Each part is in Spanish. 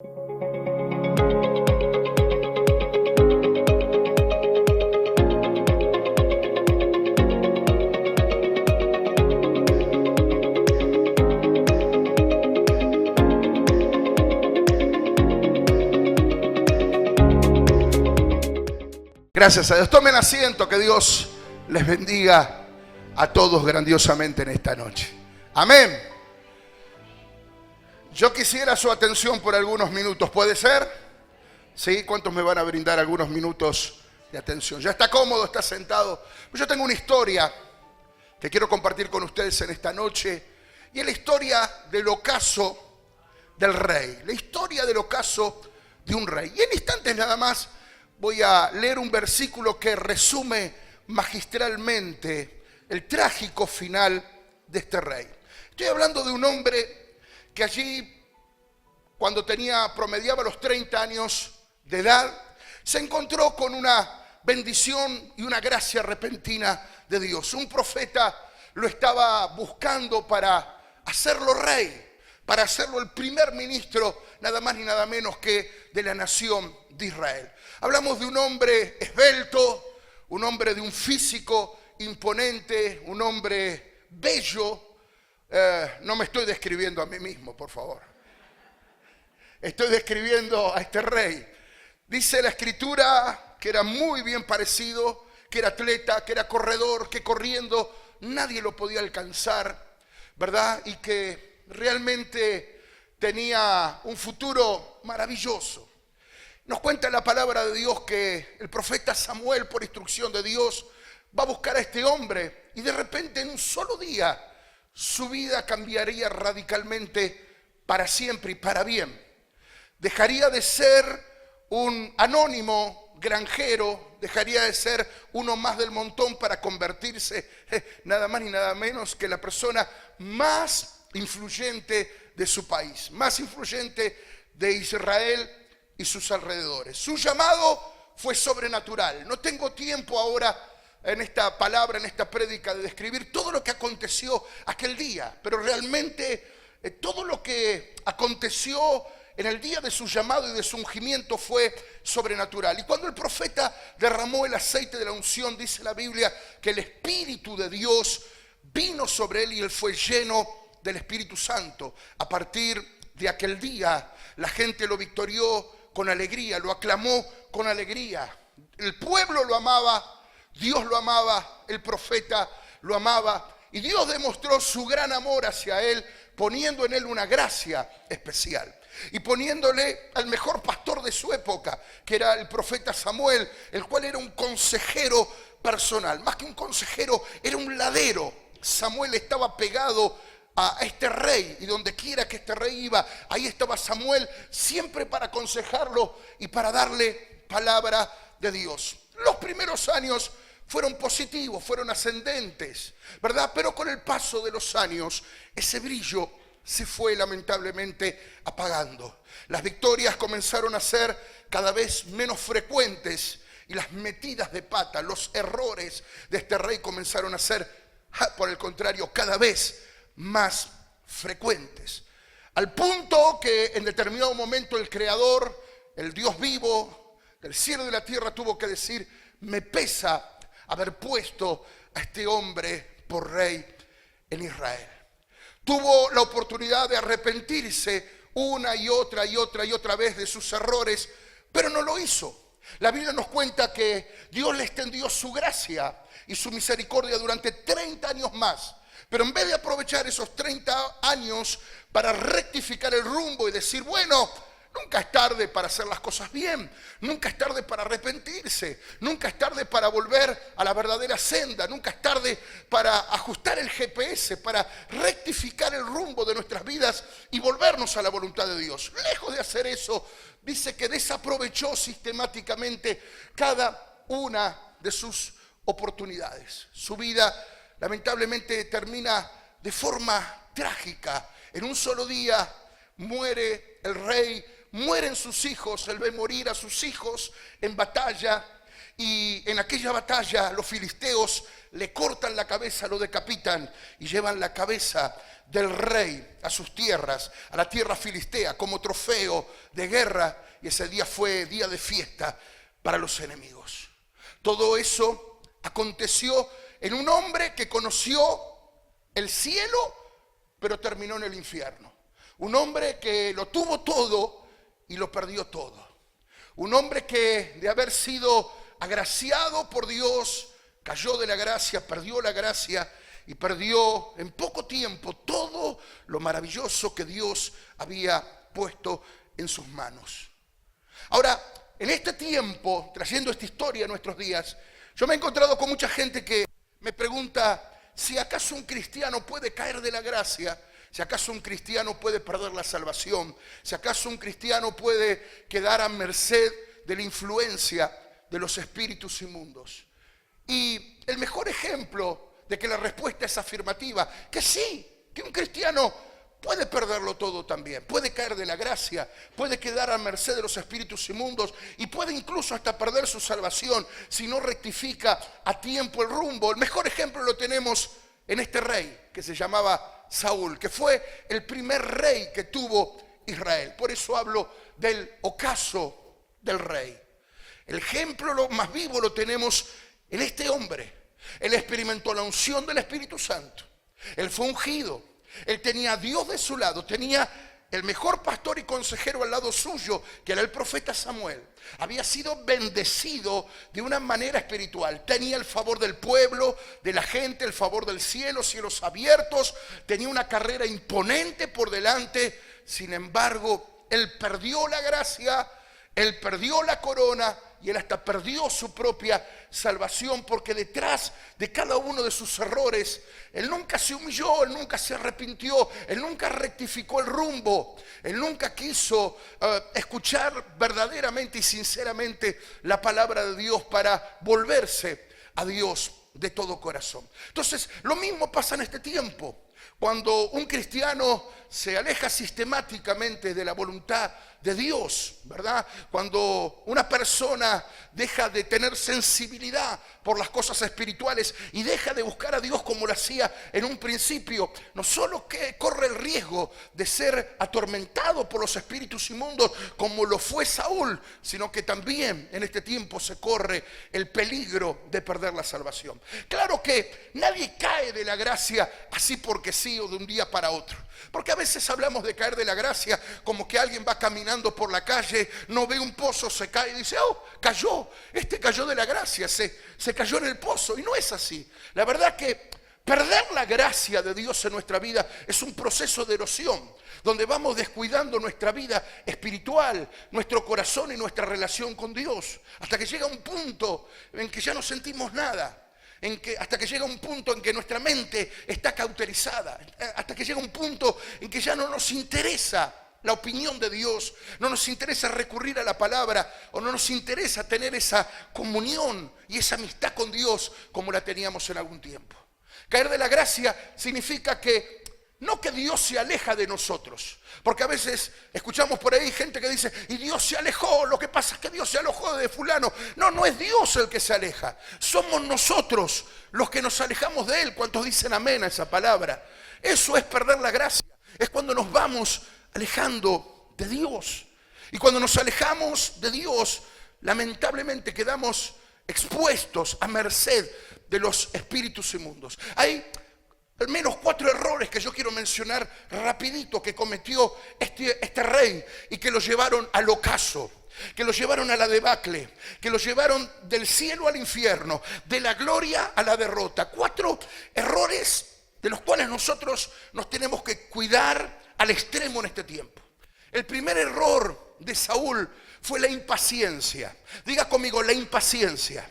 Gracias a Dios. Tomen asiento, que Dios les bendiga a todos grandiosamente en esta noche. Amén. Yo quisiera su atención por algunos minutos. ¿Puede ser? ¿Sí? ¿Cuántos me van a brindar algunos minutos de atención? ¿Ya está cómodo? ¿Está sentado? Pues yo tengo una historia que quiero compartir con ustedes en esta noche. Y es la historia del ocaso del rey. La historia del ocaso de un rey. Y en instantes nada más voy a leer un versículo que resume magistralmente el trágico final de este rey. Estoy hablando de un hombre que allí, cuando promediaba los 30 años de edad, se encontró con una bendición y una gracia repentina de Dios. Un profeta lo estaba buscando para hacerlo rey, para hacerlo el primer ministro, nada más ni nada menos que de la nación de Israel. Hablamos de un hombre esbelto, un hombre de un físico imponente, un hombre bello. No me estoy describiendo a mí mismo, por favor. Estoy describiendo a este rey. Dice la escritura que era muy bien parecido, que era atleta, que era corredor, que corriendo nadie lo podía alcanzar, ¿verdad? Y que realmente tenía un futuro maravilloso. Nos cuenta la palabra de Dios que el profeta Samuel, por instrucción de Dios, va a buscar a este hombre y de repente en un solo día su vida cambiaría radicalmente para siempre y para bien. Dejaría de ser un anónimo granjero, dejaría de ser uno más del montón para convertirse nada más ni nada menos que la persona más influyente de su país, más influyente de Israel y sus alrededores. Su llamado fue sobrenatural. No tengo tiempo ahora en esta palabra, en esta prédica, de describir todo lo que aconteció aquel día, pero realmente todo lo que aconteció en el día de su llamado y de su ungimiento fue sobrenatural. Y cuando el profeta derramó el aceite de la unción, dice la Biblia que el Espíritu de Dios vino sobre él y él fue lleno del Espíritu Santo. A partir de aquel día, la gente lo victorió con alegría, lo aclamó con alegría. El pueblo lo amaba, Dios lo amaba, el profeta lo amaba, y Dios demostró su gran amor hacia él, poniendo en él una gracia especial y poniéndole al mejor pastor de su época, que era el profeta Samuel, el cual era un consejero personal. Más que un consejero, era un ladero. Samuel estaba pegado a este rey, y donde quiera que este rey iba, ahí estaba Samuel, siempre para aconsejarlo y para darle palabra de Dios. Los primeros años fueron positivos, fueron ascendentes, ¿verdad? Pero con el paso de los años, ese brillo se fue lamentablemente apagando. Las victorias comenzaron a ser cada vez menos frecuentes y las metidas de pata, los errores de este rey comenzaron a ser, por el contrario, cada vez más frecuentes. Al punto que en determinado momento el Creador, el Dios vivo del cielo y de la tierra, tuvo que decir: me pesa haber puesto a este hombre por rey en Israel. Tuvo la oportunidad de arrepentirse una y otra vez de sus errores, pero no lo hizo. La Biblia nos cuenta que Dios le extendió su gracia y su misericordia durante 30 años más. Pero en vez de aprovechar esos 30 años para rectificar el rumbo y decir, bueno, nunca es tarde para hacer las cosas bien, nunca es tarde para arrepentirse, nunca es tarde para volver a la verdadera senda, nunca es tarde para ajustar el GPS, para rectificar el rumbo de nuestras vidas y volvernos a la voluntad de Dios. Lejos de hacer eso, dice que desaprovechó sistemáticamente cada una de sus oportunidades. Su vida lamentablemente termina de forma trágica. En un solo día muere el rey, mueren sus hijos, él ve morir a sus hijos en batalla, y en aquella batalla los filisteos le cortan la cabeza, lo decapitan y llevan la cabeza del rey a sus tierras, a la tierra filistea, como trofeo de guerra, y ese día fue día de fiesta para los enemigos. Todo eso aconteció en un hombre que conoció el cielo, pero terminó en el infierno. Un hombre que lo tuvo todo y lo perdió todo. Un hombre que, de haber sido agraciado por Dios, cayó de la gracia, perdió la gracia y perdió en poco tiempo todo lo maravilloso que Dios había puesto en sus manos. Ahora, en este tiempo, trayendo esta historia a nuestros días, yo me he encontrado con mucha gente que me pregunta si acaso un cristiano puede caer de la gracia, si acaso un cristiano puede perder la salvación, si acaso un cristiano puede quedar a merced de la influencia de los espíritus inmundos. Y el mejor ejemplo de que la respuesta es afirmativa, que sí, que un cristiano puede perderlo todo también, puede caer de la gracia, puede quedar a merced de los espíritus inmundos y puede incluso hasta perder su salvación si no rectifica a tiempo el rumbo. El mejor ejemplo lo tenemos en este rey que se llamaba Saúl, que fue el primer rey que tuvo Israel. Por eso hablo del ocaso del rey. El ejemplo lo más vivo lo tenemos en este hombre. Él experimentó la unción del Espíritu Santo. Él fue ungido. Él tenía a Dios de su lado. Tenía el mejor pastor y consejero al lado suyo, que era el profeta Samuel. Había sido bendecido de una manera espiritual. Tenía el favor del pueblo, de la gente, el favor del cielo, cielos abiertos. Tenía una carrera imponente por delante. Sin embargo, él perdió la gracia, él perdió la corona y él hasta perdió su propia salvación, porque detrás de cada uno de sus errores, él nunca se humilló, él nunca se arrepintió, él nunca rectificó el rumbo, él nunca quiso escuchar verdaderamente y sinceramente la palabra de Dios para volverse a Dios de todo corazón. Entonces, lo mismo pasa en este tiempo. Cuando un cristiano se aleja sistemáticamente de la voluntad de Dios, ¿verdad? Cuando una persona deja de tener sensibilidad por las cosas espirituales y deja de buscar a Dios como lo hacía en un principio, no solo que corre el riesgo de ser atormentado por los espíritus inmundos como lo fue Saúl, sino que también en este tiempo se corre el peligro de perder la salvación. Claro que nadie cae de la gracia así porque sí o de un día para otro. Porque a veces hablamos de caer de la gracia como que alguien va caminando por la calle, no ve un pozo, se cae y dice, oh, cayó, cayó de la gracia, se cayó en el pozo. Y no es así. La verdad que perder la gracia de Dios en nuestra vida es un proceso de erosión, donde vamos descuidando nuestra vida espiritual, nuestro corazón y nuestra relación con Dios, hasta que llega un punto en que ya no sentimos nada. Hasta que llega un punto en que nuestra mente está cauterizada, hasta que llega un punto en que ya no nos interesa la opinión de Dios, no nos interesa recurrir a la palabra o no nos interesa tener esa comunión y esa amistad con Dios como la teníamos en algún tiempo. Caer de la gracia significa que no que Dios se aleja de nosotros, porque a veces escuchamos por ahí gente que dice, y Dios se alejó, lo que pasa es que Dios se alejó de fulano. No, no es Dios el que se aleja, somos nosotros los que nos alejamos de Él. ¿Cuántos dicen amén a esa palabra? Eso es perder la gracia, es cuando nos vamos alejando de Dios. Y cuando nos alejamos de Dios, lamentablemente quedamos expuestos a merced de los espíritus inmundos. Hay al menos 4 errores que yo quiero mencionar rapidito que cometió este rey y que lo llevaron al ocaso, que lo llevaron a la debacle, que lo llevaron del cielo al infierno, de la gloria a la derrota. 4 errores de los cuales nosotros nos tenemos que cuidar al extremo en este tiempo. El primer error de Saúl fue la impaciencia. Diga conmigo, la impaciencia.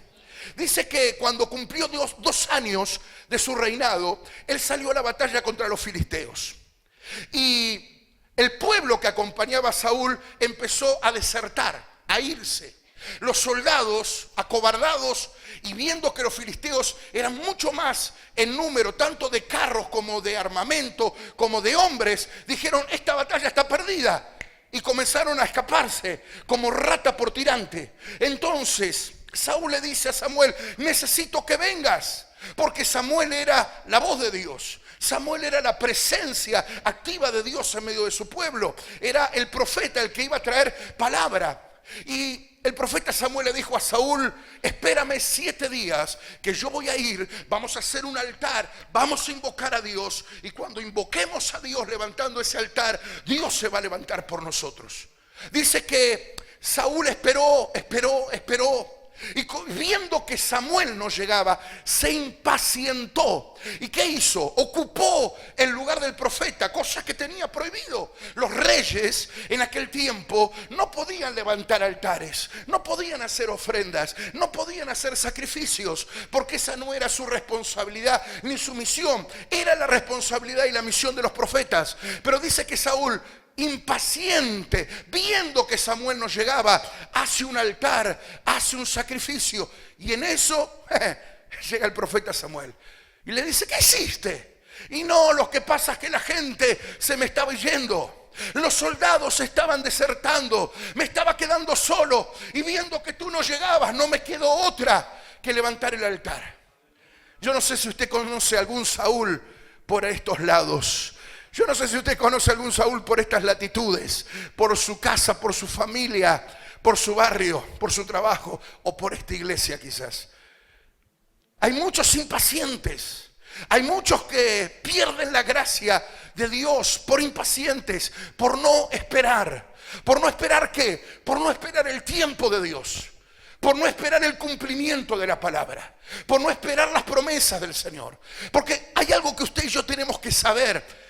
Dice que cuando cumplió 2 años de su reinado, él salió a la batalla contra los filisteos. Y el pueblo que acompañaba a Saúl empezó a desertar, a irse. Los soldados, acobardados y viendo que los filisteos eran mucho más en número, tanto de carros como de armamento, como de hombres, dijeron, esta batalla está perdida. Y comenzaron a escaparse como rata por tirante. Entonces Saúl le dice a Samuel, necesito que vengas, porque Samuel era la voz de Dios. Samuel era la presencia activa de Dios en medio de su pueblo. Era el profeta el que iba a traer palabra. Y el profeta Samuel le dijo a Saúl: espérame 7 días que yo voy a ir, vamos a hacer un altar, vamos a invocar a Dios, y cuando invoquemos a Dios levantando ese altar, Dios se va a levantar por nosotros. Dice que Saúl esperó, y viendo que Samuel no llegaba, se impacientó. ¿Y qué hizo? Ocupó el lugar del profeta, cosa que tenía prohibido. Los reyes en aquel tiempo no podían levantar altares, no podían hacer ofrendas, no podían hacer sacrificios, porque esa no era su responsabilidad ni su misión. Era la responsabilidad y la misión de los profetas. Pero dice que Saúl, impaciente, viendo que Samuel no llegaba, hace un altar, hace un sacrificio. Y en eso llega el profeta Samuel y le dice: ¿qué hiciste? Y no, lo que pasa es que la gente se me estaba yendo, los soldados estaban desertando, me estaba quedando solo, y viendo que tú no llegabas, no me quedó otra que levantar el altar. Yo no sé si usted conoce algún Saúl por estos lados. Yo no sé si usted conoce algún Saúl por estas latitudes, por su casa, por su familia, por su barrio, por su trabajo o por esta iglesia quizás. Hay muchos impacientes, hay muchos que pierden la gracia de Dios por impacientes, por no esperar. ¿Por no esperar qué? Por no esperar el tiempo de Dios, por no esperar el cumplimiento de la palabra, por no esperar las promesas del Señor. Porque hay algo que usted y yo tenemos que saber.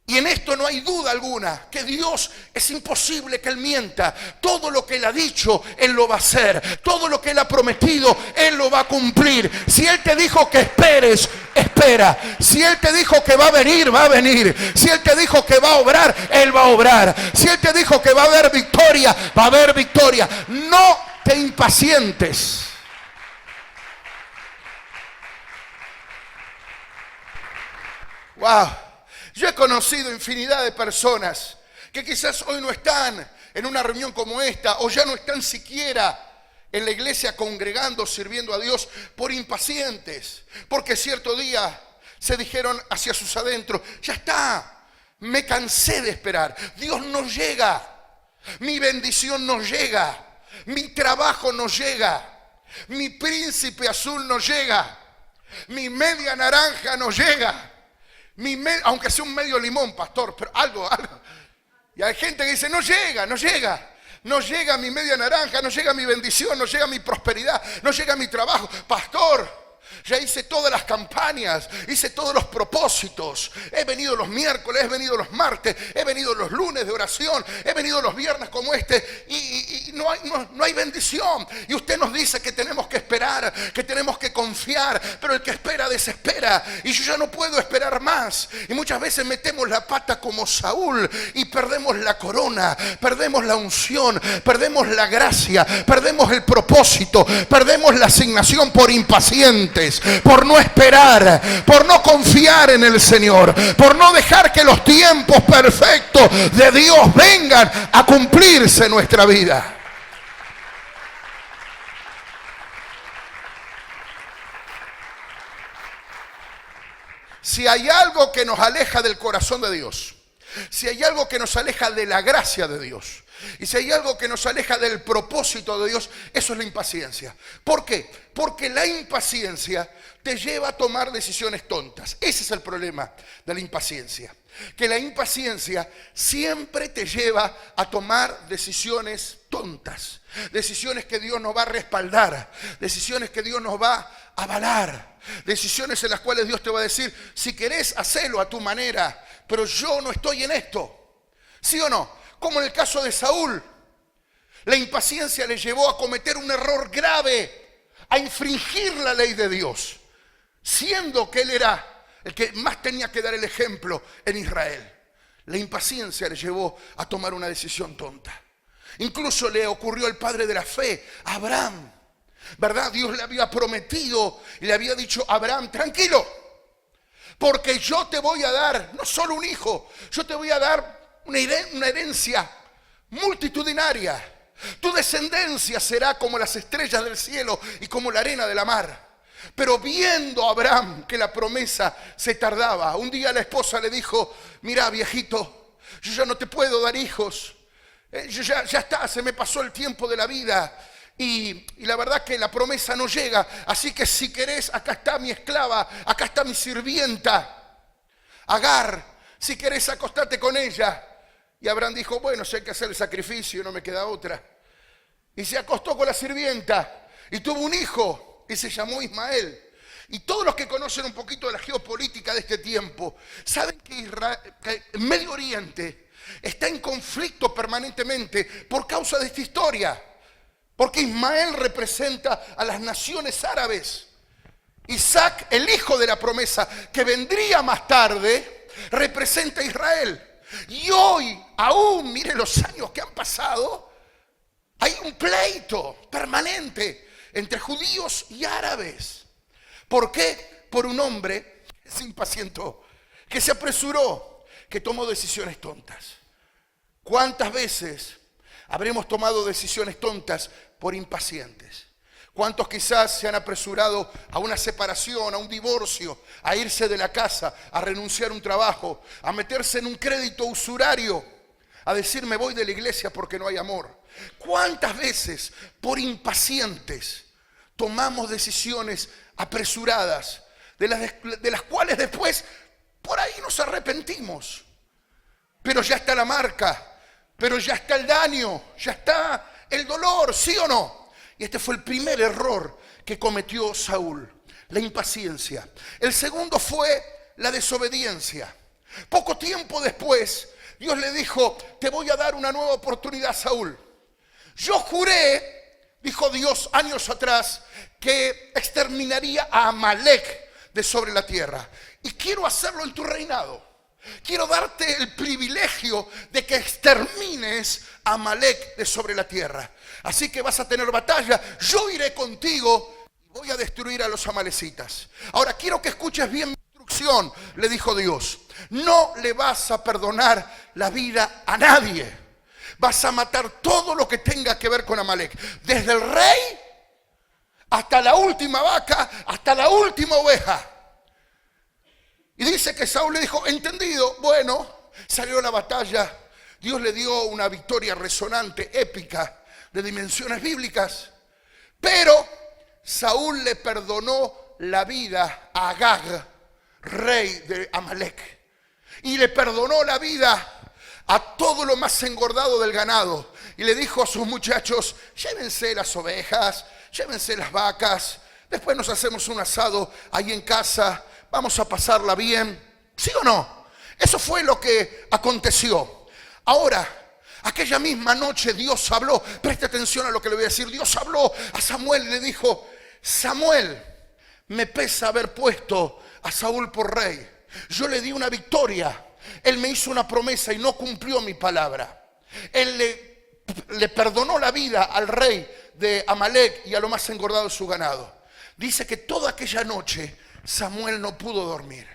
Y en esto no hay duda alguna, que Dios es imposible que Él mienta. Todo lo que Él ha dicho, Él lo va a hacer. Todo lo que Él ha prometido, Él lo va a cumplir. Si Él te dijo que esperes, espera. Si Él te dijo que va a venir, va a venir. Si Él te dijo que va a obrar, Él va a obrar. Si Él te dijo que va a haber victoria, va a haber victoria. No te impacientes. Wow. Yo he conocido infinidad de personas que quizás hoy no están en una reunión como esta, o ya no están siquiera en la iglesia congregando, sirviendo a Dios, por impacientes, porque cierto día se dijeron hacia sus adentros: ya está, me cansé de esperar, Dios no llega, mi bendición no llega, mi trabajo no llega, mi príncipe azul no llega, mi media naranja no llega. Aunque sea un medio limón, pastor, pero algo. Y hay gente que dice: no llega mi media naranja, no llega mi bendición, no llega mi prosperidad, no llega mi trabajo. Pastor, ya hice todas las campañas, hice todos los propósitos, he venido los miércoles, he venido los martes, he venido los lunes de oración, he venido los viernes como este, y no hay bendición. Y usted nos dice que tenemos que esperar, que tenemos que confiar, pero el que espera desespera, y yo ya no puedo esperar más. Y muchas veces metemos la pata como Saúl y perdemos la corona, perdemos la unción, perdemos la gracia, perdemos el propósito, perdemos la asignación por impacientes, por no esperar, por no confiar en el Señor, por no dejar que los tiempos perfectos de Dios vengan a cumplirse en nuestra vida. Si hay algo que nos aleja del corazón de Dios, si hay algo que nos aleja de la gracia de Dios, y si hay algo que nos aleja del propósito de Dios, eso es la impaciencia. ¿Por qué? Porque la impaciencia te lleva a tomar decisiones tontas. Ese es el problema de la impaciencia. Que la impaciencia siempre te lleva a tomar decisiones tontas. Decisiones que Dios nos va a respaldar. Decisiones que Dios nos va a avalar. Decisiones en las cuales Dios te va a decir: si querés, hacelo a tu manera, pero yo no estoy en esto. ¿Sí o no? Como en el caso de Saúl, la impaciencia le llevó a cometer un error grave, a infringir la ley de Dios, siendo que él era el que más tenía que dar el ejemplo en Israel. La impaciencia le llevó a tomar una decisión tonta. Incluso le ocurrió al padre de la fe, Abraham, ¿verdad? Dios le había prometido y le había dicho: Abraham, tranquilo, porque yo te voy a dar no solo un hijo, yo te voy a dar una herencia multitudinaria. Tu descendencia será como las estrellas del cielo y como la arena de la mar. Pero viendo a Abraham que la promesa se tardaba, un día la esposa le dijo, mira viejito, yo ya no te puedo dar hijos, ya está, se me pasó el tiempo de la vida y la verdad que la promesa no llega, así que si querés, acá está mi esclava, acá está mi sirvienta, Agar, si querés acostarte con ella. Y Abraham dijo, bueno, si hay que hacer el sacrificio, no me queda otra. Y se acostó con la sirvienta y tuvo un hijo y se llamó Ismael. Y todos los que conocen un poquito de la geopolítica de este tiempo saben que el Medio Oriente está en conflicto permanentemente por causa de esta historia. Porque Ismael representa a las naciones árabes. Isaac, el hijo de la promesa que vendría más tarde, representa a Israel. Y hoy, aún, mire los años que han pasado, hay un pleito permanente entre judíos y árabes. ¿Por qué? Por un hombre que se impacientó, que se apresuró, que tomó decisiones tontas. ¿Cuántas veces habremos tomado decisiones tontas por impacientes? ¿Cuántos quizás se han apresurado a una separación, a un divorcio, a irse de la casa, a renunciar a un trabajo, a meterse en un crédito usurario, a decir me voy de la iglesia porque no hay amor? ¿Cuántas veces por impacientes tomamos decisiones apresuradas, de las cuales después por ahí nos arrepentimos? Pero ya está la marca, pero ya está el daño, ya está el dolor, ¿sí o no? Y este fue el primer error que cometió Saúl, la impaciencia. El segundo fue la desobediencia. Poco tiempo después, Dios le dijo, te voy a dar una nueva oportunidad, Saúl. Yo juré, dijo Dios años atrás, que exterminaría a Amalek de sobre la tierra. Y quiero hacerlo en tu reinado. Quiero darte el privilegio de que extermines a Amalek de sobre la tierra. Así que vas a tener batalla, yo iré contigo y voy a destruir a los amalecitas. Ahora quiero que escuches bien mi instrucción, le dijo Dios. No le vas a perdonar la vida a nadie. Vas a matar todo lo que tenga que ver con Amalek. Desde el rey hasta la última vaca, hasta la última oveja. Y dice que Saúl le dijo, entendido. Bueno, salió la batalla. Dios le dio una victoria resonante, épica, de dimensiones bíblicas. Pero Saúl le perdonó la vida a Agag, rey de Amalek. Y le perdonó la vida a todo lo más engordado del ganado. Y le dijo a sus muchachos, llévense las ovejas, llévense las vacas. Después nos hacemos un asado ahí en casa. Vamos a pasarla bien. ¿Sí o no? Eso fue lo que aconteció. Ahora, aquella misma noche Dios habló. Preste atención a lo que le voy a decir. Dios habló a Samuel y le dijo, Samuel, me pesa haber puesto a Saúl por rey. Yo le di una victoria. Él me hizo una promesa y no cumplió mi palabra. Él le perdonó la vida al rey de Amalek y a lo más engordado de su ganado. Dice que toda aquella noche Samuel no pudo dormir.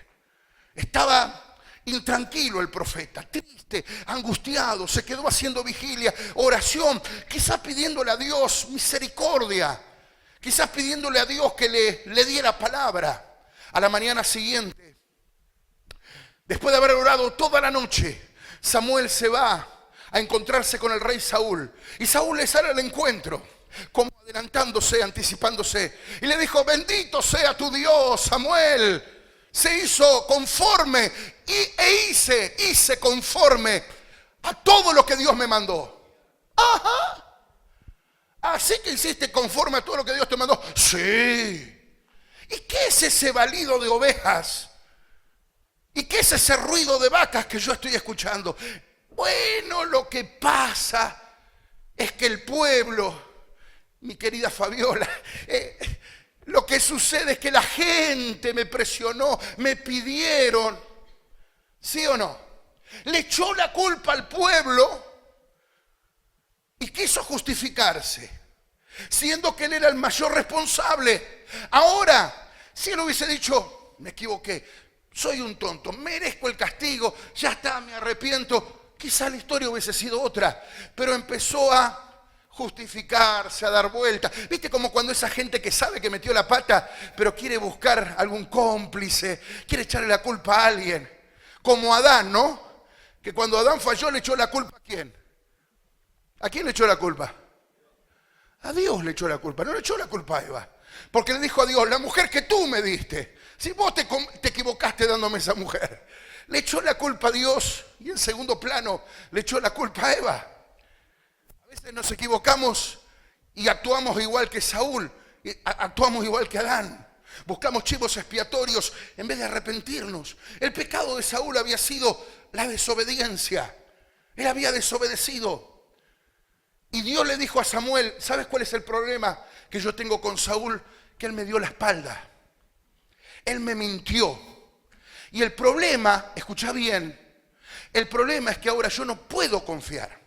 Estaba intranquilo el profeta, triste, angustiado, se quedó haciendo vigilia, oración, quizás pidiéndole a Dios misericordia, quizás pidiéndole a Dios que le diera palabra. A la mañana siguiente, después de haber orado toda la noche, Samuel se va a encontrarse con el rey Saúl. Y Saúl le sale al encuentro, como adelantándose, anticipándose. Y le dijo, bendito sea tu Dios, Samuel. Se hizo conforme hice conforme a todo lo que Dios me mandó. Ajá. Así que hiciste conforme a todo lo que Dios te mandó. Sí. ¿Y qué es ese balido de ovejas? ¿Y qué es ese ruido de vacas que yo estoy escuchando? Bueno, lo que pasa es que el pueblo, mi querida Fabiola, lo que sucede es que la gente me presionó, me pidieron, ¿sí o no? Le echó la culpa al pueblo y quiso justificarse, siendo que él era el mayor responsable. Ahora, si él hubiese dicho, me equivoqué, soy un tonto, merezco el castigo, ya está, me arrepiento, quizá la historia hubiese sido otra. Pero empezó a justificarse, a dar vuelta. ¿Viste como cuando esa gente que sabe que metió la pata, pero quiere buscar algún cómplice, quiere echarle la culpa a alguien? Como Adán, ¿no? Que cuando Adán falló le echó la culpa ¿a quién? ¿A quién le echó la culpa? A Dios le echó la culpa, no le echó la culpa a Eva. Porque le dijo a Dios, la mujer que tú me diste, si vos te equivocaste dándome esa mujer. Le echó la culpa a Dios y en segundo plano le echó la culpa a Eva. A veces nos equivocamos y actuamos igual que Saúl, actuamos igual que Adán. Buscamos chivos expiatorios en vez de arrepentirnos. El pecado de Saúl había sido la desobediencia. Él había desobedecido. Y Dios le dijo a Samuel, ¿sabes cuál es el problema que yo tengo con Saúl? Que él me dio la espalda. Él me mintió. Y el problema, escucha bien, el problema es que ahora yo no puedo confiar.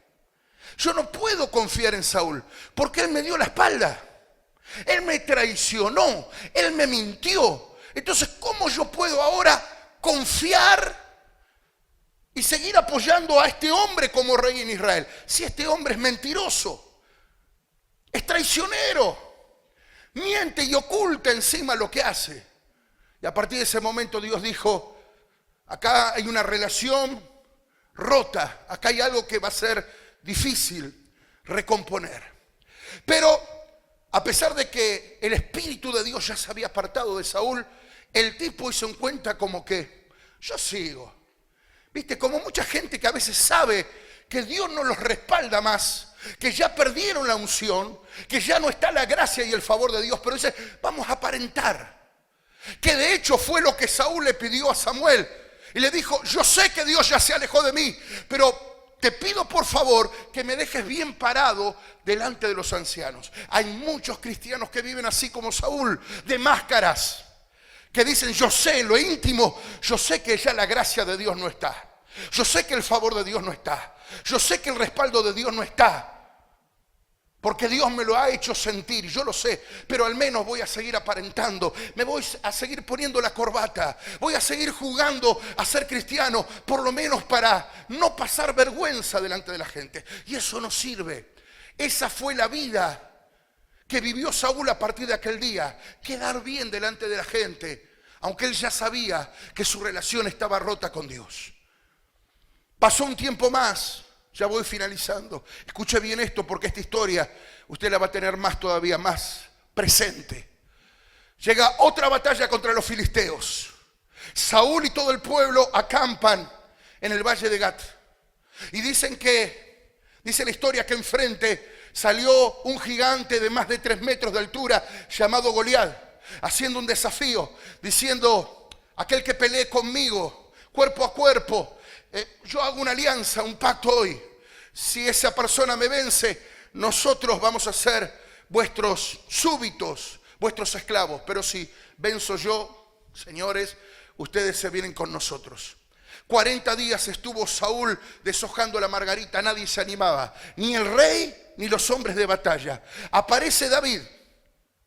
Yo no puedo confiar en Saúl porque él me dio la espalda. Él me traicionó, él me mintió. Entonces, ¿cómo yo puedo ahora confiar y seguir apoyando a este hombre como rey en Israel? Si este hombre es mentiroso, es traicionero, miente y oculta encima lo que hace. Y a partir de ese momento Dios dijo, acá hay una relación rota, acá hay algo que va a ser difícil recomponer. Pero a pesar de que el Espíritu de Dios ya se había apartado de Saúl, el tipo hizo en cuenta como que yo sigo. Viste, como mucha gente que a veces sabe que Dios no los respalda más, que ya perdieron la unción, que ya no está la gracia y el favor de Dios, pero dice, vamos a aparentar. Que de hecho fue lo que Saúl le pidió a Samuel. Y le dijo, yo sé que Dios ya se alejó de mí, pero te pido por favor que me dejes bien parado delante de los ancianos. Hay muchos cristianos que viven así como Saúl, de máscaras, que dicen, yo sé en lo íntimo, yo sé que ya la gracia de Dios no está. Yo sé que el favor de Dios no está. Yo sé que el respaldo de Dios no está. Porque Dios me lo ha hecho sentir, yo lo sé, pero al menos voy a seguir aparentando, me voy a seguir poniendo la corbata, voy a seguir jugando a ser cristiano, por lo menos para no pasar vergüenza delante de la gente. Y eso no sirve. Esa fue la vida que vivió Saúl a partir de aquel día, quedar bien delante de la gente, aunque él ya sabía que su relación estaba rota con Dios. Pasó un tiempo más. Ya voy finalizando. Escuche bien esto porque esta historia usted la va a tener todavía más presente. Llega otra batalla contra los filisteos. Saúl y todo el pueblo acampan en el valle de Gat. Y dice la historia que enfrente salió un gigante de más de 3 metros de altura llamado Goliat, haciendo un desafío, diciendo, aquel que pelee conmigo, cuerpo a cuerpo, yo hago una alianza, un pacto hoy. Si esa persona me vence, nosotros vamos a ser vuestros súbditos, vuestros esclavos. Pero si venzo yo, señores, ustedes se vienen con nosotros. 40 días estuvo Saúl deshojando la margarita, nadie se animaba, ni el rey ni los hombres de batalla. Aparece David,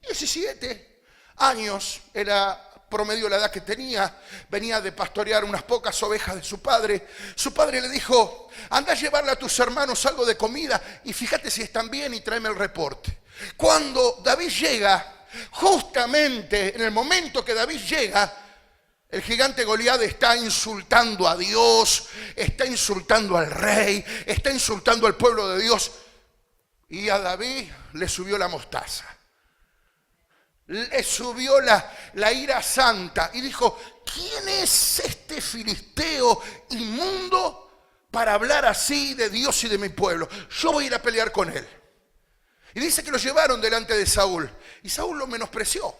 17 años, era promedio la edad que tenía, venía de pastorear unas pocas ovejas de su padre. Su padre le dijo, anda a llevarle a tus hermanos algo de comida y fíjate si están bien y tráeme el reporte. Cuando David llega, justamente en el momento que David llega, el gigante Goliat está insultando a Dios, está insultando al rey, está insultando al pueblo de Dios. Y a David le subió la mostaza. Le subió la ira santa y dijo, ¿quién es este filisteo inmundo para hablar así de Dios y de mi pueblo? Yo voy a ir a pelear con él. Y dice que lo llevaron delante de Saúl y Saúl lo menospreció.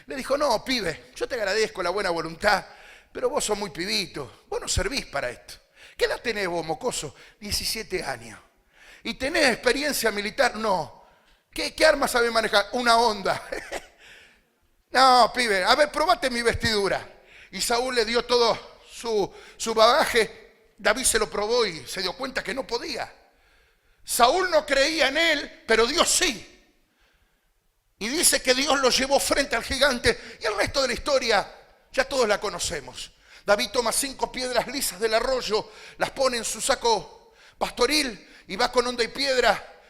Le dijo, no, pibe, yo te agradezco la buena voluntad, pero vos sos muy pibito, vos no servís para esto. ¿Qué edad tenés vos, mocoso? 17 años. ¿Y tenés experiencia militar? No. ¿Qué arma sabés manejar? Una Honda. No, pibe, a ver, probate mi vestidura. Y Saúl le dio todo su bagaje. David se lo probó y se dio cuenta que no podía. Saúl no creía en él, pero Dios sí. Y dice que Dios lo llevó frente al gigante. Y el resto de la historia ya todos la conocemos. David toma 5 piedras lisas del arroyo, las pone en su saco pastoril y va con honda y piedra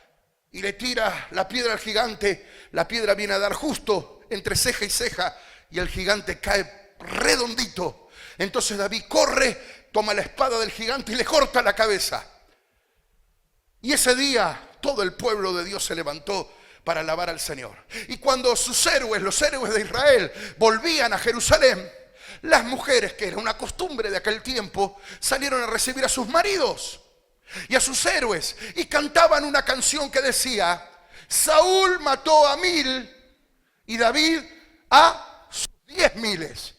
y le tira la piedra al gigante. La piedra viene a dar justo entre ceja y ceja y el gigante cae redondito. Entonces David corre, toma la espada del gigante y le corta la cabeza. Y ese día todo el pueblo de Dios se levantó para alabar al Señor. Y cuando sus héroes, los héroes de Israel, volvían a Jerusalén, las mujeres, que era una costumbre de aquel tiempo, salieron a recibir a sus maridos y a sus héroes y cantaban una canción que decía: Saúl mató a 1000 y David a sus 10.000.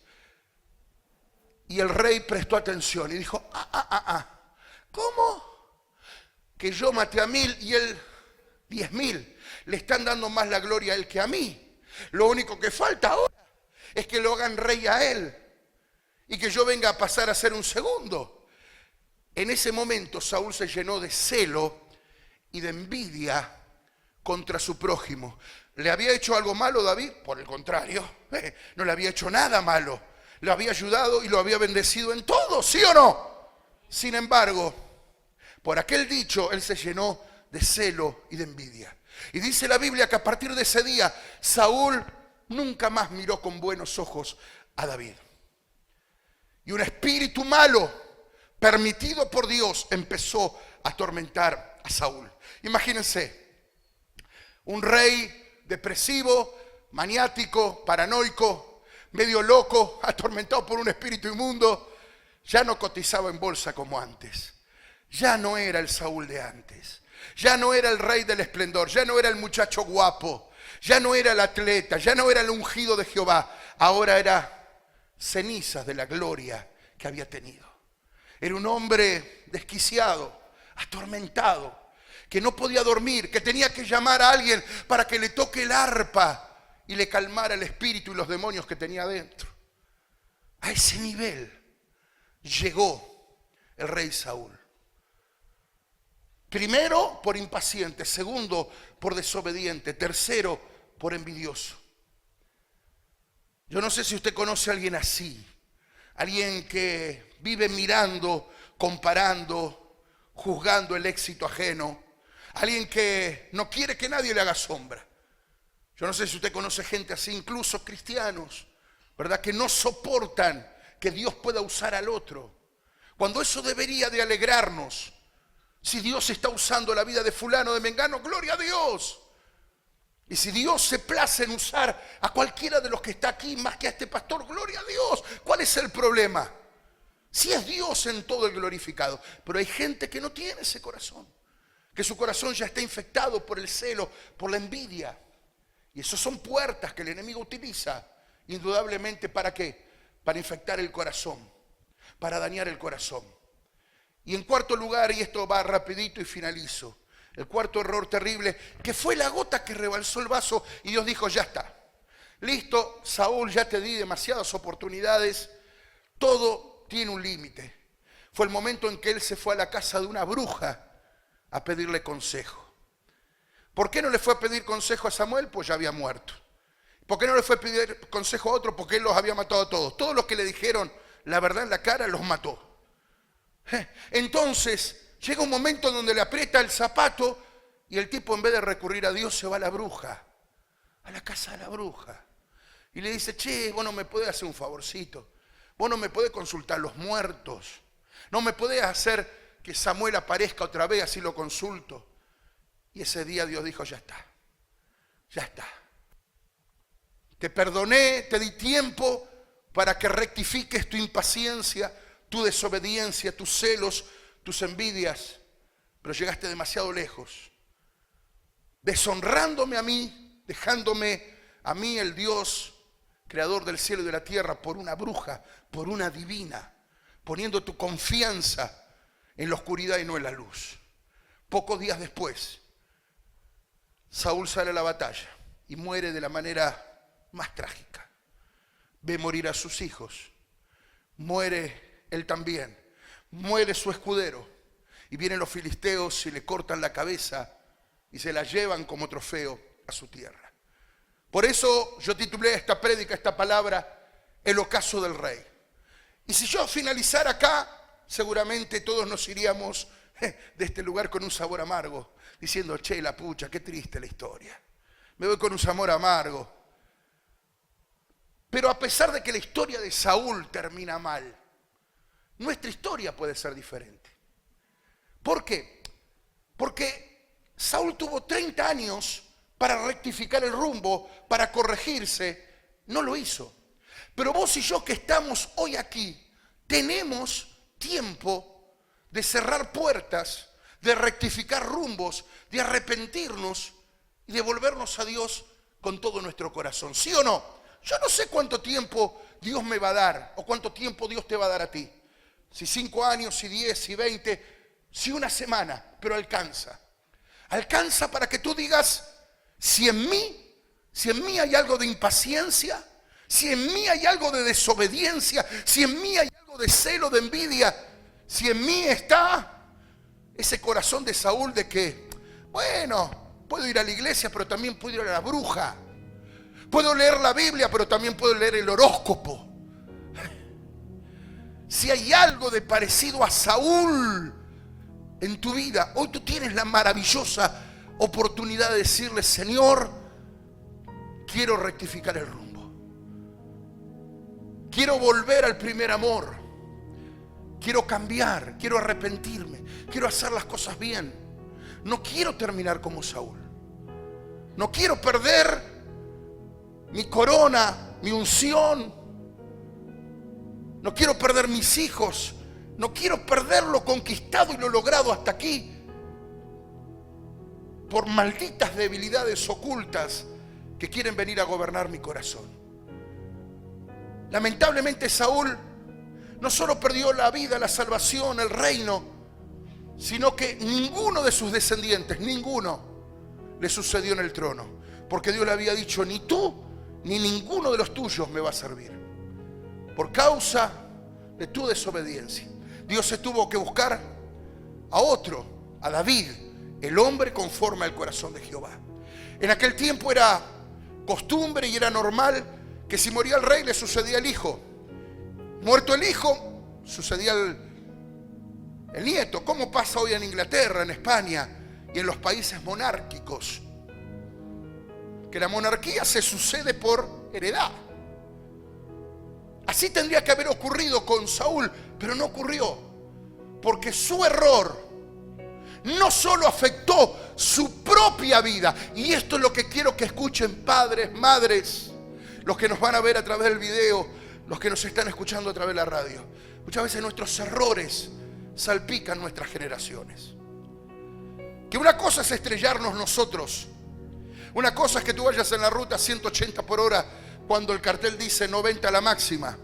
Y el rey prestó atención y dijo: ¿cómo? Que yo maté a 1000 y él 10.000. Le están dando más la gloria a él que a mí. Lo único que falta ahora es que lo hagan rey a él y que yo venga a pasar a ser un segundo. En ese momento Saúl se llenó de celo y de envidia contra su prójimo. ¿Le había hecho algo malo David? Por el contrario, no le había hecho nada malo. Le había ayudado y lo había bendecido en todo, ¿sí o no? Sin embargo, por aquel dicho, él se llenó de celo y de envidia. Y dice la Biblia que a partir de ese día, Saúl nunca más miró con buenos ojos a David. Y un espíritu malo, permitido por Dios, empezó a atormentar a Saúl. Imagínense, un rey depresivo, maniático, paranoico, medio loco, atormentado por un espíritu inmundo, ya no cotizaba en bolsa como antes. Ya no era el Saúl de antes. Ya no era el rey del esplendor. Ya no era el muchacho guapo. Ya no era el atleta. Ya no era el ungido de Jehová. Ahora era cenizas de la gloria que había tenido. Era un hombre desquiciado, atormentado, que no podía dormir, que tenía que llamar a alguien para que le toque el arpa y le calmara el espíritu y los demonios que tenía dentro. A ese nivel llegó el rey Saúl. Primero, por impaciente. Segundo, por desobediente. Tercero, por envidioso. Yo no sé si usted conoce a alguien así. Alguien que vive mirando, comparando, juzgando el éxito ajeno. Alguien que no quiere que nadie le haga sombra. Yo no sé si usted conoce gente así, incluso cristianos, ¿verdad? Que no soportan que Dios pueda usar al otro. Cuando eso debería de alegrarnos. Si Dios está usando la vida de fulano, de mengano, gloria a Dios. Y si Dios se place en usar a cualquiera de los que está aquí más que a este pastor, gloria a Dios. ¿Cuál es el problema? Si es Dios en todo el glorificado. Pero hay gente que no tiene ese corazón. Que su corazón ya está infectado por el celo, por la envidia. Y esas son puertas que el enemigo utiliza, indudablemente, ¿para qué? Para infectar el corazón, para dañar el corazón. Y en cuarto lugar, y esto va rapidito y finalizo, el cuarto error terrible, que fue la gota que rebalsó el vaso y Dios dijo: ya está, listo, Saúl, ya te di demasiadas oportunidades, todo tiene un límite. Fue el momento en que él se fue a la casa de una bruja a pedirle consejo. ¿Por qué no le fue a pedir consejo a Samuel? Pues ya había muerto. ¿Por qué no le fue a pedir consejo a otro? Porque él los había matado a todos. Todos los que le dijeron la verdad en la cara los mató. Entonces llega un momento donde le aprieta el zapato y el tipo, en vez de recurrir a Dios, se va a la bruja, a la casa de la bruja, y le dice: che, vos no me podés hacer un favorcito, vos no me podés consultar los muertos, no me podés hacer que Samuel aparezca otra vez, así lo consulto. Y ese día Dios dijo: ya está, ya está, te perdoné, te di tiempo para que rectifiques tu impaciencia, tu desobediencia, tus celos, tus envidias, pero llegaste demasiado lejos, deshonrándome a mí, dejándome a mí, el Dios creador del cielo y de la tierra, por una bruja, por una divina, poniendo tu confianza en la oscuridad y no en la luz. Pocos días después, Saúl sale a la batalla y muere de la manera más trágica. Ve morir a sus hijos, muere él también, muere su escudero, y vienen los filisteos y le cortan la cabeza y se la llevan como trofeo a su tierra. Por eso yo titulé esta prédica, esta palabra, el ocaso del rey. Y si yo finalizara acá, seguramente todos nos iríamos de este lugar con un sabor amargo, diciendo, che, la pucha, qué triste la historia. Me voy con un sabor amargo. Pero a pesar de que la historia de Saúl termina mal, nuestra historia puede ser diferente. ¿Por qué? Porque Saúl tuvo 30 años para rectificar el rumbo, para corregirse. No lo hizo. Pero vos y yo que estamos hoy aquí, tenemos tiempo de cerrar puertas, de rectificar rumbos, de arrepentirnos y de volvernos a Dios con todo nuestro corazón. ¿Sí o no? Yo no sé cuánto tiempo Dios me va a dar o cuánto tiempo Dios te va a dar a ti. Si 5 años, si 10, si 20, si una semana, pero alcanza. Alcanza para que tú digas, si en mí hay algo de impaciencia, si en mí hay algo de desobediencia, si en mí hay algo de celo, de envidia, si en mí está ese corazón de Saúl de que, bueno, puedo ir a la iglesia, pero también puedo ir a la bruja. Puedo leer la Biblia, pero también puedo leer el horóscopo. Si hay algo de parecido a Saúl en tu vida, hoy tú tienes la maravillosa oportunidad de decirle, Señor, quiero rectificar el rumbo. Quiero volver al primer amor. Quiero cambiar, quiero arrepentirme, quiero hacer las cosas bien. No quiero terminar como Saúl. No quiero perder mi corona, mi unción. No quiero perder mis hijos. No quiero perder lo conquistado y lo logrado hasta aquí por malditas debilidades ocultas que quieren venir a gobernar mi corazón. Lamentablemente Saúl no solo perdió la vida, la salvación, el reino, sino que ninguno de sus descendientes, ninguno, le sucedió en el trono. Porque Dios le había dicho, ni tú, ni ninguno de los tuyos me va a servir. Por causa de tu desobediencia. Dios se tuvo que buscar a otro, a David, el hombre conforme al corazón de Jehová. En aquel tiempo era costumbre y era normal que si moría el rey le sucedía el hijo. Muerto el hijo, sucedía el nieto. ¿Cómo pasa hoy en Inglaterra, en España y en los países monárquicos? Que la monarquía se sucede por heredad. Así tendría que haber ocurrido con Saúl, pero no ocurrió. Porque su error no solo afectó su propia vida, y esto es lo que quiero que escuchen padres, madres, los que nos van a ver a través del video, los que nos están escuchando a través de la radio. Muchas veces nuestros errores salpican nuestras generaciones. Que una cosa es estrellarnos nosotros. Una cosa es que tú vayas en la ruta 180 por hora cuando el cartel dice 90 a la máxima.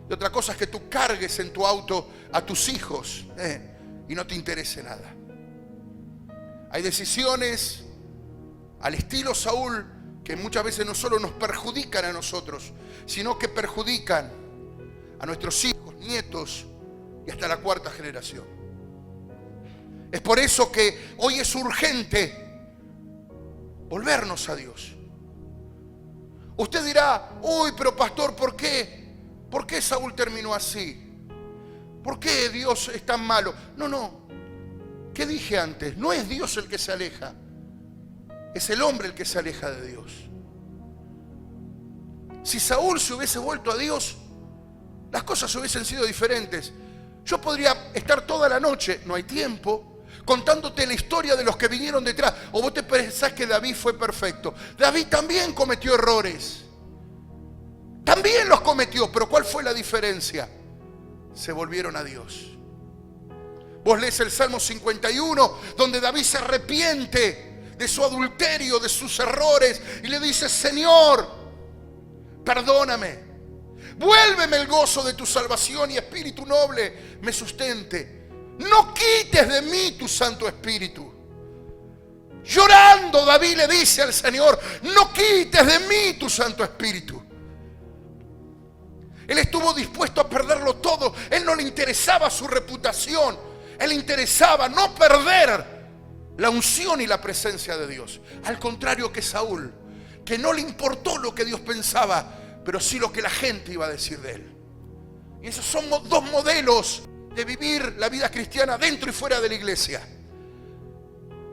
Y otra cosa es que tú cargues en tu auto a tus hijos y no te interese nada. Hay decisiones al estilo Saúl que muchas veces no solo nos perjudican a nosotros, sino que perjudican a nuestros hijos, nietos y hasta la 4ª generación. Es por eso que hoy es urgente volvernos a Dios. Usted dirá, uy, pero pastor, ¿por qué? ¿Por qué Saúl terminó así? ¿Por qué Dios es tan malo? No. ¿Qué dije antes? No es Dios el que se aleja. Es el hombre el que se aleja de Dios. Si Saúl se hubiese vuelto a Dios, las cosas hubiesen sido diferentes. Yo podría estar toda la noche, no hay tiempo, contándote la historia de los que vinieron detrás. O vos te pensás que David fue perfecto. David también cometió errores. También los cometió, pero ¿cuál fue la diferencia? Se volvieron a Dios. Vos lees el Salmo 51, donde David se arrepiente de su adulterio, de sus errores, y le dice, Señor, perdóname, vuélveme el gozo de tu salvación y espíritu noble me sustente. No quites de mí tu Santo Espíritu. Llorando, David le dice al Señor, no quites de mí tu Santo Espíritu. Él estuvo dispuesto a perderlo todo. Él no le interesaba su reputación. Él le interesaba no perder la unción y la presencia de Dios. Al contrario que Saúl, que no le importó lo que Dios pensaba, pero sí lo que la gente iba a decir de él. Y esos son dos modelos de vivir la vida cristiana dentro y fuera de la iglesia,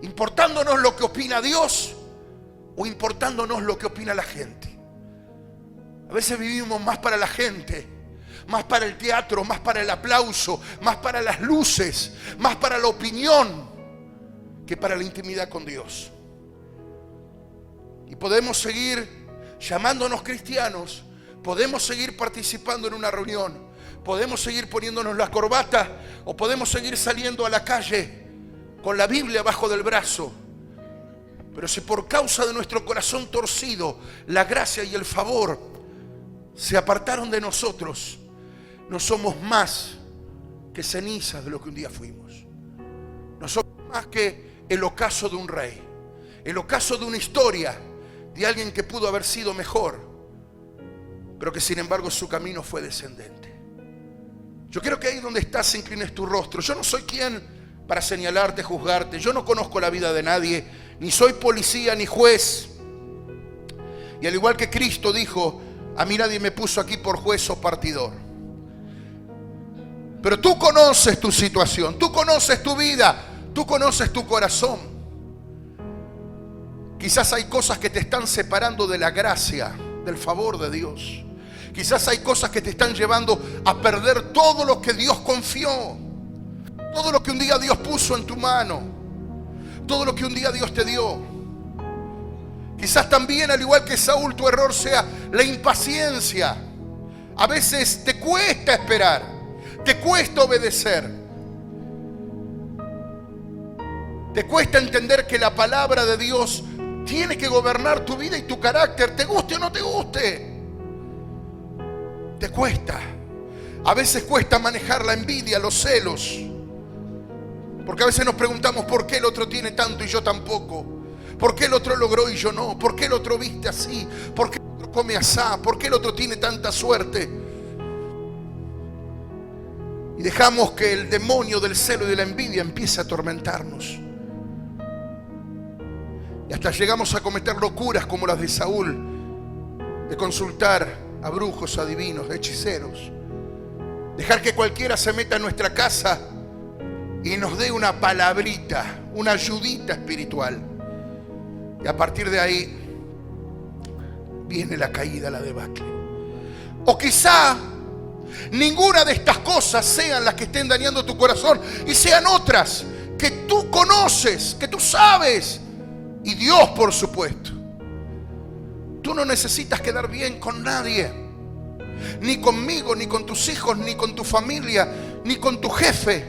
importándonos lo que opina Dios o importándonos lo que opina la gente. A veces vivimos más para la gente, más para el teatro, más para el aplauso, más para las luces, más para la opinión que para la intimidad con Dios. Y podemos seguir llamándonos cristianos, podemos seguir participando en una reunión, podemos seguir poniéndonos la corbata o podemos seguir saliendo a la calle con la Biblia bajo del brazo. Pero si por causa de nuestro corazón torcido la gracia y el favor se apartaron de nosotros, no somos más que cenizas de lo que un día fuimos. No somos más que el ocaso de un rey, el ocaso de una historia de alguien que pudo haber sido mejor, pero que sin embargo su camino fue descendente. Yo quiero que ahí donde estás inclines tu rostro. Yo no soy quien para señalarte, juzgarte. Yo no conozco la vida de nadie, ni soy policía ni juez. Y al igual que Cristo dijo, a mí nadie me puso aquí por juez o partidor. Pero tú conoces tu situación, tú conoces tu vida, tú conoces tu corazón. Quizás hay cosas que te están separando de la gracia, del favor de Dios. Quizás hay cosas que te están llevando a perder todo lo que Dios confió, todo lo que un día Dios puso en tu mano, todo lo que un día Dios te dio. Quizás también, al igual que Saúl, tu error sea la impaciencia. A veces te cuesta esperar, te cuesta obedecer, te cuesta entender que la palabra de Dios tiene que gobernar tu vida y tu carácter, te guste o no te guste. Te cuesta. A veces cuesta manejar la envidia, los celos. Porque a veces nos preguntamos por qué el otro tiene tanto y yo tampoco. ¿Por qué el otro logró y yo no? ¿Por qué el otro viste así? ¿Por qué el otro come asá? ¿Por qué el otro tiene tanta suerte? Y dejamos que el demonio del celo y de la envidia empiece a atormentarnos. Y hasta llegamos a cometer locuras como las de Saúl, de consultar a brujos, adivinos, hechiceros. Dejar que cualquiera se meta en nuestra casa y nos dé una palabrita, una ayudita espiritual. Y a partir de ahí viene la caída, la debacle. O quizá ninguna de estas cosas sean las que estén dañando tu corazón y sean otras que tú conoces, que tú sabes. Y Dios, por supuesto. Tú no necesitas quedar bien con nadie, ni conmigo, ni con tus hijos, ni con tu familia, ni con tu jefe.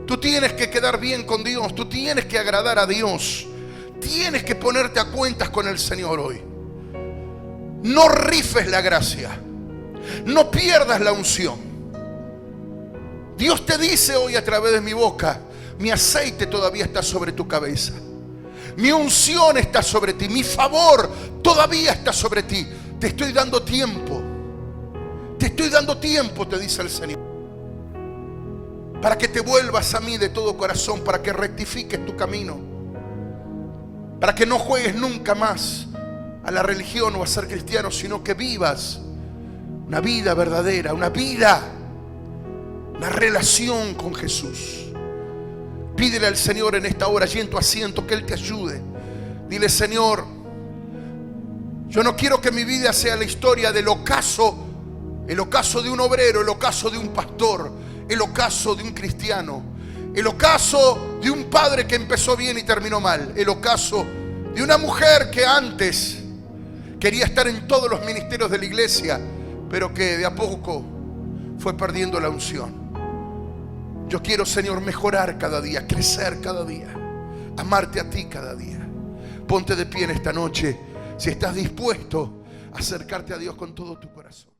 Tú tienes que quedar bien con Dios, tú tienes que agradar a Dios, tienes que ponerte a cuentas con el Señor hoy. No rifes la gracia, no pierdas la unción. Dios te dice hoy a través de mi boca, mi aceite todavía está sobre tu cabeza. Mi unción está sobre ti, mi favor todavía está sobre ti. Te estoy dando tiempo. Te estoy dando tiempo, te dice el Señor. Para que te vuelvas a mí de todo corazón, para que rectifiques tu camino. Para que no juegues nunca más a la religión o a ser cristiano, sino que vivas una vida verdadera, una relación con Jesús. Pídele al Señor en esta hora, allí en tu asiento, que Él te ayude. Dile: Señor, yo no quiero que mi vida sea la historia del ocaso, el ocaso de un obrero, el ocaso de un pastor, el ocaso de un cristiano, el ocaso de un padre que empezó bien y terminó mal, el ocaso de una mujer que antes quería estar en todos los ministerios de la iglesia, pero que de a poco fue perdiendo la unción. Yo quiero, Señor, mejorar cada día, crecer cada día, amarte a ti cada día. Ponte de pie en esta noche si estás dispuesto a acercarte a Dios con todo tu corazón.